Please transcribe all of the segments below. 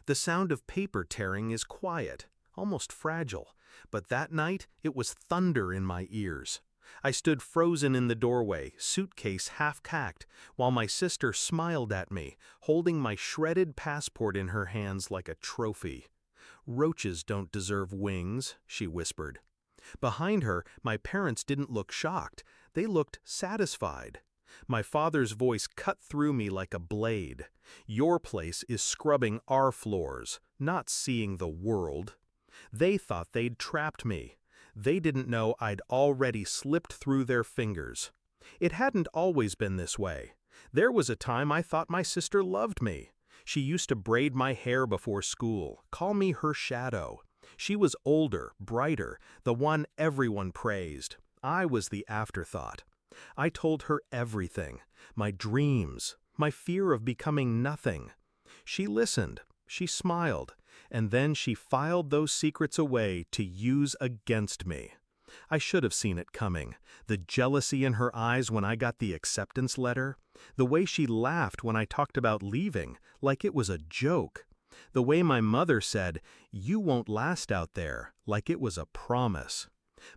The sound of paper tearing is quiet, almost fragile, but that night it was thunder in my ears. I stood frozen in the doorway, suitcase half-cocked, while my sister smiled at me, holding my shredded passport in her hands like a trophy. "Roaches don't deserve wings," she whispered. Behind her, my parents didn't look shocked, they looked satisfied. My father's voice cut through me like a blade. "Your place is scrubbing our floors, not seeing the world." They thought they'd trapped me. They didn't know I'd already slipped through their fingers. It hadn't always been this way. There was a time I thought my sister loved me. She used to braid my hair before school, call me her shadow. She was older, brighter, the one everyone praised. I was the afterthought. I told her everything, my dreams, my fear of becoming nothing. She listened, she smiled, and then she filed those secrets away to use against me. I should have seen it coming. The jealousy in her eyes when I got the acceptance letter. The way she laughed when I talked about leaving, like it was a joke. The way my mother said, "You won't last out there," like it was a promise.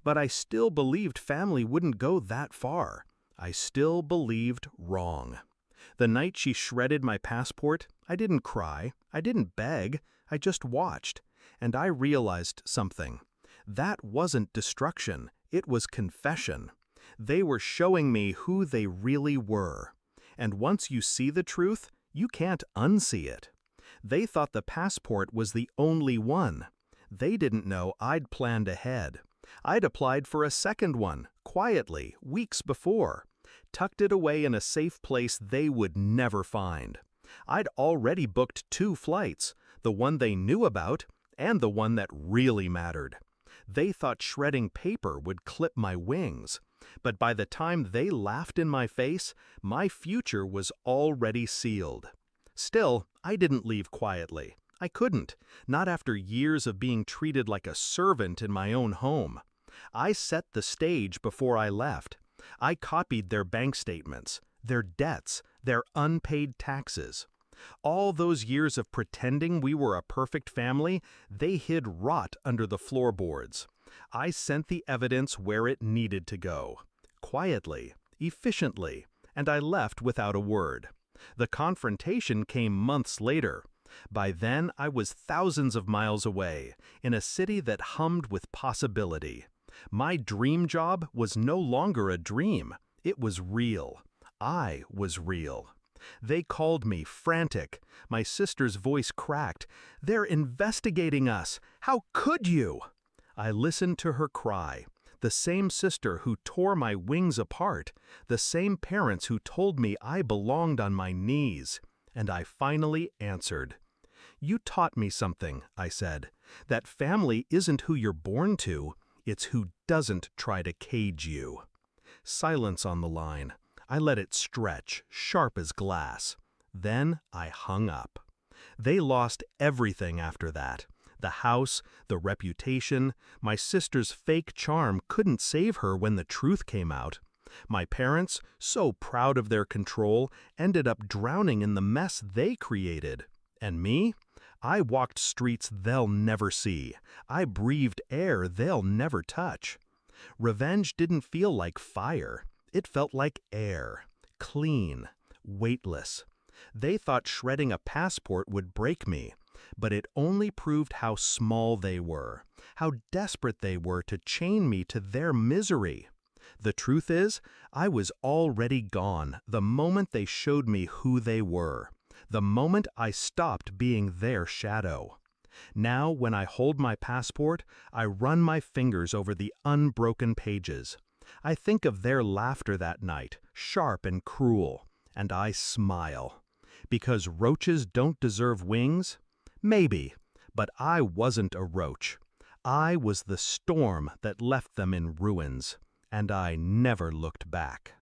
But I still believed family wouldn't go that far. I still believed wrong. The night she shredded my passport, I didn't cry, I didn't beg, I just watched. And I realized something. That wasn't destruction, it was confession. They were showing me who they really were. And once you see the truth, you can't unsee it. They thought the passport was the only one. They didn't know I'd planned ahead. I'd applied for a second one, quietly, weeks before. Tucked it away in a safe place they would never find. I'd already booked 2 flights, the one they knew about and the one that really mattered. They thought shredding paper would clip my wings. But by the time they laughed in my face, my future was already sealed. Still, I didn't leave quietly. I couldn't, not after years of being treated like a servant in my own home. I set the stage before I left. I copied their bank statements, their debts, their unpaid taxes. All those years of pretending we were a perfect family, they hid rot under the floorboards. I sent the evidence where it needed to go. Quietly, efficiently, and I left without a word. The confrontation came months later. By then, I was thousands of miles away, in a city that hummed with possibility. My dream job was no longer a dream. It was real. I was real. They called me frantic. My sister's voice cracked. "They're investigating us. How could you?" I listened to her cry. The same sister who tore my wings apart. The same parents who told me I belonged on my knees. And I finally answered. "You taught me something," I said. "That family isn't who you're born to. It's who doesn't try to cage you." Silence on the line. I let it stretch, sharp as glass. Then I hung up. They lost everything after that. The house, the reputation, my sister's fake charm couldn't save her when the truth came out. My parents, so proud of their control, ended up drowning in the mess they created. And me? I walked streets they'll never see. I breathed air they'll never touch. Revenge didn't feel like fire. It felt like air, clean, weightless. They thought shredding a passport would break me, but it only proved how small they were, how desperate they were to chain me to their misery. The truth is, I was already gone the moment they showed me who they were, the moment I stopped being their shadow. Now, when I hold my passport, I run my fingers over the unbroken pages. I think of their laughter that night, sharp and cruel, and I smile. Because roaches don't deserve wings? Maybe, but I wasn't a roach. I was the storm that left them in ruins, and I never looked back.